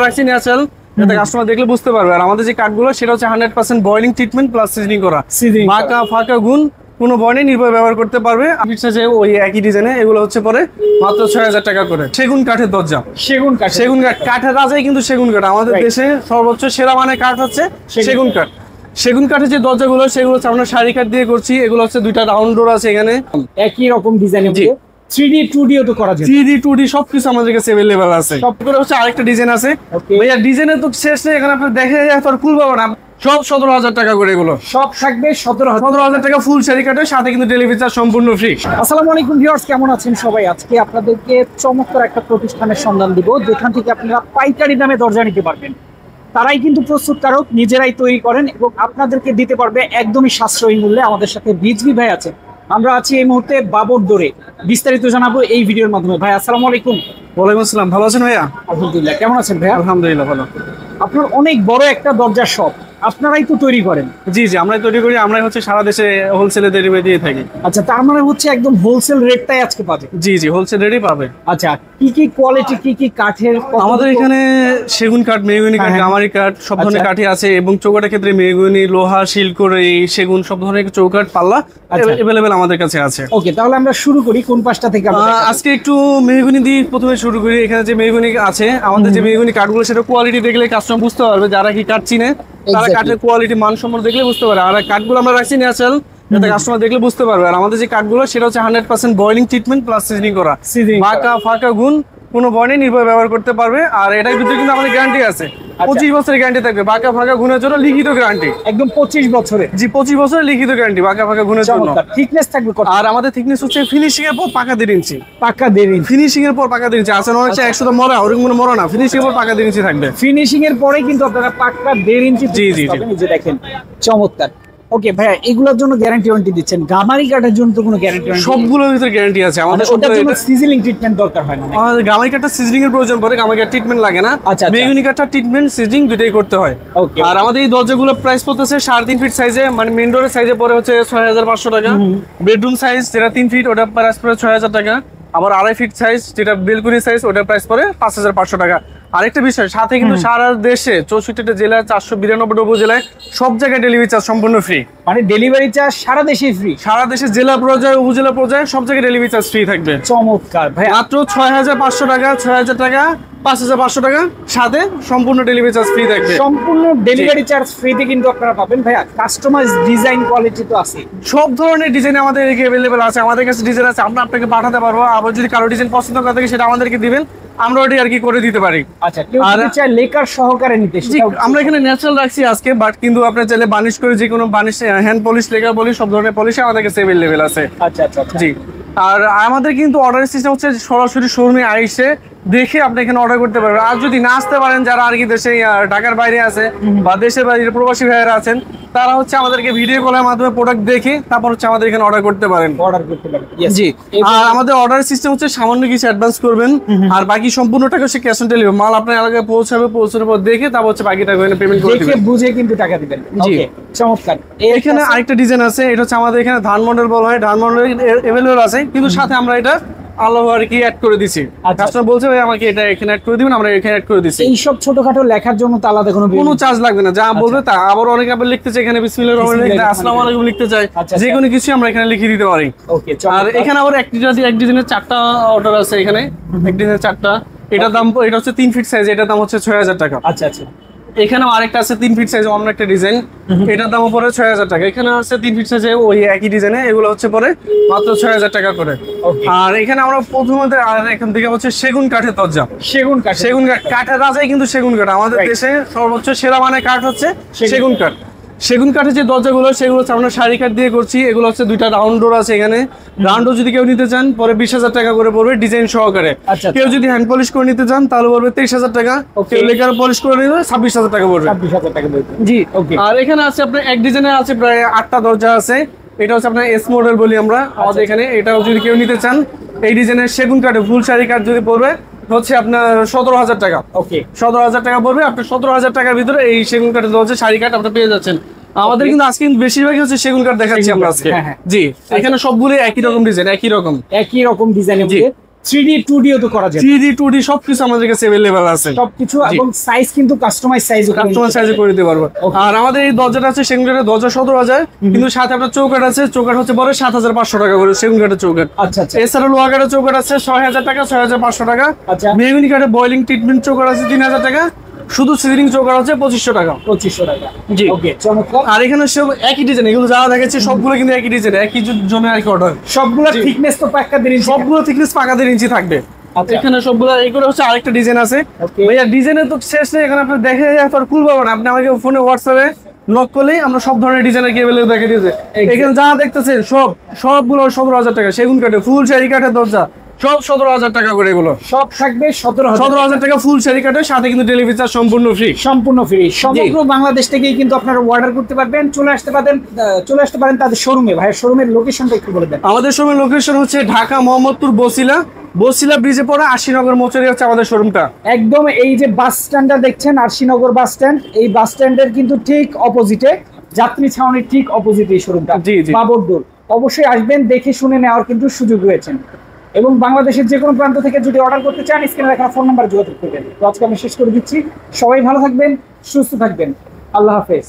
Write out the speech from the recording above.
রাখছি ন্যাচারাল, যাতে কাস্টমার দেখলে বুঝতে পারবে। আর আমাদের যে কাঠগুলো সেটা হচ্ছে 100% বয়েলিং ট্রিটমেন্ট প্লাস সিজনিং করা, বাঁকা ফাঁকা গুণ কোনো বয়নে নির্ভয় ব্যবহার করতে পারবে। যে ওই একই ডিজাইনে এগুলো হচ্ছে পরে মাত্র 6000 টাকা করে। সেগুন কাঠের দরজা, সেগুন কাঠ কাঠের রাজাই কিন্তু সেগুন কাঠ। আমাদের দেশে সর্বোচ্চ সেরা মানের কাঠ হচ্ছে সেগুন কাঠ। সেগুন কাঠের যে দরজাগুলো সেগুলো হচ্ছে আমরা শাড়ি কাঠ দিয়ে করছি। এগুলো হচ্ছে দুইটা রাউন্ড ডোর আছে এখানে, একই রকম ডিজাইনের। 3D 2D তো করা যায়, 3D 2D সবকিছু আমাদের কাছে अवेलेबल আছে। সবগুলো হচ্ছে আরেকটা ডিজাইন আছে ভাইয়া, ডিজাইনের তো শেষ নেই, এখানে আপনি দেখে যায় তো ফুল পাবেন না। সব 17000 টাকা করে, এগুলো সব থাকবে 17000 টাকা ফুল শাড়ি কাটের সাথে কিন্তু ডেলিভারি চার্জ সম্পূর্ণ ফ্রি। আসসালামু আলাইকুম ভিউয়ার্স, কেমন আছেন সবাই? আজকে আপনাদেরকে চমৎকার একটা প্রতিষ্ঠানের সন্ধান দিব যেখান থেকে আপনারা পাইকারি দামে দরজা নিতে পারবেন। তারাই কিন্তু প্রস্তুতকারক, নিজেরাই তৈরি করেন এবং আপনাদেরকে দিতে পারবে একদমই সাশ্রয়ী মূল্যে। আমাদের সাথে রিজভী ভাই আছেন, আমরা আছি এই মুহূর্তে বাবর দোরে। বিস্তারিত জানাবো এই ভিডিওর মাধ্যমে। ভাই আসসালামু আলাইকুম। ওয়ালাইকুম আসসালাম, ভালো আছেন ভাইয়া? আলহামদুলিল্লাহ, কেমন আছেন ভাই? আলহামদুলিল্লাহ ভালো। আপনার অনেক বড় একটা দরজার শপ, আপনারাই তো তৈরি করেন? জি জি, আমরাই তৈরি করি, আমরাই হচ্ছে সারা দেশে হোলসেলে ডেলিভারি দিয়ে থাকি। আচ্ছা, তার মানে হচ্ছে একদম হোলসেল রেটটাই আজকে পাবে? জি জি, হোলসেল রেটই পাবে। আচ্ছা, কি কি কোয়ালিটি, কি কি কাঠের? আমাদের এখানে সেগুন কাঠ, মেহগনি কাঠ, গামারি কাঠ সব ধরনের কাঠই আছে এবং চৌকাঠের ক্ষেত্রে মেহগনি, লোহা, শিলকড়ি, সেগুন সব ধরনের চৌকাঠ পাল্লা अवेलेबल আমাদের কাছে আছে। ওকে, তাহলে আমরা শুরু করি কোন পাশটা থেকে? আজকে একটু মেহগনি দিয়ে প্রথমে শুরু করি। এখানে যে মেহগনি আছে আমাদের, যে মেহগনি কাঠগুলো সেটা কোয়ালিটি দেখলে কাস্টমার বুঝতে পারবে, যারা কি কাঠ চিনে তারা কাঠের কোয়ালিটি মান সম্পর্কে দেখলে বুঝতে পারে। আর কাঠগুলো আমরা রাখছি ন্যাচারাল, যাতে কাস্টমার দেখলে বুঝতে পারবে। আর আমাদের যে কাঠগুলো সেটা হচ্ছে 100% বয়েলিং ট্রিটমেন্ট প্লাস সিজনিং করা, বাঁকা ফাঁকা গুণ কোনো বয়নে নির্ভয় ব্যবহার করতে পারবে। আর এটার ভিতরে কিন্তু আমাদের গ্যারান্টি আছে, 25 বছরের গ্যারান্টি থাকবে। বাঁকা ফাঁকা গুণের জন্য লিখিত গ্যারান্টি, একদম 25 বছরে? জি, 25 বছরের লিখিত গ্যারান্টি বাঁকা ফাঁকা গুণের জন্য। থিকনেস থাকবে কত? আর আমাদের থিকনেস হচ্ছে ফিনিশিং এর পর পাকা 1.5 ইঞ্চি। পাকা 1.5 ইঞ্চি? ফিনিশিং এর পর পাকা 1.5 ইঞ্চি আছে, হচ্ছে 100 মরা, ওরকম কোনো মরা না। ফিনিশিং এর পর পাকা 1.5 ইঞ্চি থাকবে। ফিনিশিং এর পরে কিন্তু আপনারা পাকা 1.5 ইঞ্চি। জি জি জি, এই যে দেখেন, চমৎকার। ওকে ভাইয়া, এগুলোর জন্য গ্যারান্টি ওয়ারেন্টি দিচ্ছেন? গামারি কাঠের জন্য তো কোনো গ্যারান্টি ওয়ারেন্টি? সবগুলোর ভিতরে গ্যারান্টি আছে আমাদের। ওটার জন্য সিজনিং ট্রিটমেন্ট দরকার হয় না? আমাদের গামারি কাঠটা সিজনিং এর প্রয়োজন পড়ে, গামারি কাঠ ট্রিটমেন্ট লাগে না। মেহগনি কাঠটা ট্রিটমেন্ট সিজনিং দুটোই করতে হয়। আর আমাদের এই দরজাগুলো প্রাইস পড়তেছে 3.5 ফিট সাইজে, মানে মেইন ডোরের সাইজে পড়ে হচ্ছে 6500 টাকা। বেডরুম সাইজ যেটা 3 ফিট ওটা প্রাইস পড়ে 6000 টাকা। আবার 2.5 ফিট সাইজ যেটা বেলকনি সাইজ ওটার প্রাইস পড়ে 5500 টাকা। আরেকটা বিষয়, সাথে কিন্তু সারা দেশে 64টা জেলায় 492টা উপজেলায় সব জায়গায় ডেলিভারি চার্জ সম্পূর্ণ ফ্রি। মানে ডেলিভারি চার্জ সারা দেশে ফ্রি? সারা দেশে, জেলা পর্যায়ে, উপজেলা পর্যায়ে সব জায়গায় ডেলিভারি চার্জ ফ্রি থাকবে। চমৎকার ভাই। মাত্র 6500 টাকা, 6000 টাকা, 5500 টাকা, সাথে সম্পূর্ণ ডেলিভারি চার্জ ফ্রি থাকবে। সম্পূর্ণ ডেলিভারি চার্জ ফ্রিতে কিন্তু আপনারা পাবেন। ভাইয়া, কাস্টমাইজ ডিজাইন কোয়ালিটি তো আছে? সব ধরনের ডিজাইন আমাদের अवेलेबल আছে, আমাদের কাছে ডিজাইন আছে, আমরা আপনাকে পাঠাতে পারবো। আবার যদি কারো ডিজাইন পছন্দ করে থাকে সেটা আমাদেরকে দিবেন, আমরা ওটি আর কি করে দিতে পারি। আচ্ছা, কেউ যদি চায় লেকার সহকারে নিতে? আমরা এখানে ন্যাচারাল রাখছি আজকে, বাট কিন্তু আপনি চাইলে বানিশ করে যে কোনো varnish, hand polish, lacquer polish সব ধরনের পলিশ আমাদের কাছে अवेलेबल আছে। আচ্ছা আচ্ছা জি। আর আমাদের কিন্তু অর্ডারের সিস্টেম হচ্ছে সরাসরি শোরুমে আইসে দেখে আপনি এখানে অর্ডার করতে পারবেন। আর যদি না আসতে পারেন, যারা আর কি দেশে, ঢাকার বাইরে আছে বা দেশের বাইরে প্রবাসী ভাইয়েরা আছেন, তারা হচ্ছে আমাদেরকে ভিডিও কলের মাধ্যমে প্রোডাক্ট দেখে তারপর হচ্ছে আমাদের এখানে অর্ডার করতে পারেন। জি। আর আমাদের অর্ডার সিস্টেম হচ্ছে সামান্য কিছু অ্যাডভান্স করবেন, আর বাকি সম্পূর্ণ টাকা হচ্ছে ক্যাশ অন ডেলিভারি। মাল আপনার এলাকায় পৌঁছাবে, পৌঁছানোর পর দেখে তারপর হচ্ছে বাকি টাকা পেমেন্ট করে দিবেন, দেখে বুঝে কিন্তু টাকা দিবেন। জি, চমৎকার। এখানে আরেকটা ডিজাইন আছে, এটা হচ্ছে আমাদের এখানে ধান মডেল বলা হয়, ধান মডেল अवेलेबल আছে, কিন্তু সাথে আমরা এটা আলাদা আর কি অ্যাড করে দিছি। কাস্টমার বলছে ভাই আমাকে এটা এখানে অ্যাড করে দিবেন, আমরা এখানে অ্যাড করে দিছি। এই সব ছোটখাটো লেখার জন্য তো আলাদা কোনো চার্জ লাগবে না, যা বলবে তা। আবার অনেকে আবার লিখতে চাই এখানে বিসমিল্লাহির রহমানির রহিম, আসসালামু আলাইকুম লিখতে চাই, যে কোনো কিছু আমরা এখানে লিখে দিতে পারি। ওকে। আর এখানে আবার এক ডিজাইনের 4টা অর্ডার আছে এখানে, এক ডিজাইনের 4টা। এটার দাম, এটা হচ্ছে 3 ফিট সাইজ, এটার দাম হচ্ছে 6000 টাকা। আচ্ছা আচ্ছা। এখানেও আরেকটা আছে 3 ফিট সাইজ, অন্য একটা ডিজাইন, এটার দাম পড়ে 6000 টাকা। এখানে আছে 3 ফিট সাইজে ওই একই ডিজাইনে, এগুলো হচ্ছে পরে মাত্র 6000 টাকা করে। আর এখানে আমরা প্রথমত এখান থেকে হচ্ছে সেগুন কাঠের দরজা। সেগুন কাঠ কাঠের রাজাই কিন্তু সেগুন কাঠ। আমাদের দেশে সর্বোচ্চ সেরা মানের কাঠ হচ্ছে সেগুন কাঠ। সেগুন কাঠের যে দরজাগুলো সেগুলো হচ্ছে আমরা শাড়ি কাঠ দিয়ে করছি। এগুলো হচ্ছে দুইটা রাউন্ড ডোর আছে এখানে। রাউন্ড ডোর যদি কেউ নিতে চান পরে 20000 টাকা করে পড়বে ডিজাইন সহকারে। কেউ যদি হ্যান্ড পলিশ করে নিতে চান তাহলে পড়বে 23000 টাকা। কেউ লেকার পলিশ করে নিলে 26000 টাকা পড়বে। 26000 টাকা পড়বে। জি, ওকে। আর এখানে আছে আপনার এক ডিজাইনে আছে প্রায় 8টা দরজা আছে। এটা হচ্ছে আপনার এস মডেল বলি আমরা আমাদের এখানে। এটাও যদি কেউ নিতে চান, এই ডিজাইনের সেগুন কাঠে ফুল শাড়ি কাঠ যদি পড়বে হচ্ছে আপনার 17000 টাকা। ওকে, 17000 টাকা পড়বে। আপনি 17000 টাকার ভিতরে এই সেগুন কাঠের দরজা শাড়ি কাঠ আপনি পেয়ে যাচ্ছেন। আমাদের কিন্তু আজকে বেশিরভাগই হচ্ছে সেগুন কাঠ দেখাচ্ছি আমরা আজকে। জি, এখানে সবগুলো একই রকম ডিজাইন, একই রকম ডিজাইনের। 3D 2D ও তো করা যায় 3D 2D সবকিছু আমাদের কাছে अवेलेबल আছে সবকিছু এবং সাইজ কিন্তু কাস্টমাইজ সাইজে করে দিতে পারবো। আর আমাদের এই দরজাটা আছে সেগুন কাঠের দরজা 17,000, কিন্তু সাথে আপনার চৌকাঠ আছে, চৌকাঠ হচ্ছে পরে 7,500 টাকা করে সেগুন কাঠের চৌকাঠ। আচ্ছা আচ্ছা এছাড়া লোহা কাঠের চৌকাঠ আছে 6,000 টাকা, 6,500 টাকা। আচ্ছা মেহগনি কাঠের বয়লিং ট্রিটমেন্ট চৌকাঠ আছে 3,000 টাকা, শুধু সিলিং চৌকাঠ আছে 2,500 টাকা। 2500 টাকা জি। ওকে চমৎকার। আর এখানে সব একই ডিজাইন, এগুলো যারা দেখাচ্ছি সবগুলো কিন্তু একই ডিজাইন, একই জন্য আর কি অর্ডার। সবগুলা থিকনেস তো পাক্কা দিন সবগুলো থিকনেস পাকা 1.5 ইঞ্চি থাকবে। আচ্ছা। এখানে সবগুলো এগুলো হচ্ছে আরেকটা ডিজাইন আছে। Okay. ভাইয়া ডিজাইনের তো শেষ নেই, এখানে আপনি দেখে আর কুল পাবেন না। আপনি আমাকে ফোনে হোয়াটসঅ্যাপে নক করলেই আমরা সব ধরনের ডিজাইনের কেবল দেখে দিয়েছে। এখানে যা দেখতেছেন সবগুলো 17,000 টাকা, সেগুন কাঠে ফুল শাড়ি কাঠের দরজা সব 17,000 টাকা করে। এগুলো সব থাকবে 17,000 17,000 টাকা ফুল শাড়ি কাঠের সাথে কিন্তু ডেলিভারি চার্জ সম্পূর্ণ ফ্রি। সম্পূর্ণ ফ্রি। সমগ্র বাংলাদেশ থেকেই কিন্তু আপনারা অর্ডার করতে পারবেন, চলে আসতে পারেন তাদের শোরুমে। ভাই শোরুমের লোকেশনটা একটু বলে দেন। আমাদের শোরুমের লোকেশন হচ্ছে ঢাকা মোহাম্মদপুর বসিলা ব্রিজে পড়া আশিনগর মোচরে হচ্ছে আমাদের শোরুমটা। একদম এই যে বাস স্ট্যান্ডটা দেখছেন আরশিনগর বাস স্ট্যান্ড, এই বাস স্ট্যান্ডের কিন্তু ঠিক অপোজিটে, যাত্রী ছাউনির ঠিক অপোজিটে এই শোরুমটা। জি, জি। বাবরদুর অবশ্যই আসবেন, দেখে শুনে নেওয়ার কিন্তু সুযোগ রয়েছে। এবং বাংলাদেশের যে কোনো প্রান্ত থেকে যদি অর্ডার করতে চান স্ক্রিনে রাখা ফোন নাম্বার যোগাযোগ করবেন। তো আজকে আমি শেষ করে দিচ্ছি। সবাই ভালো থাকবেন, সুস্থ থাকবেন। আল্লাহ হাফেজ।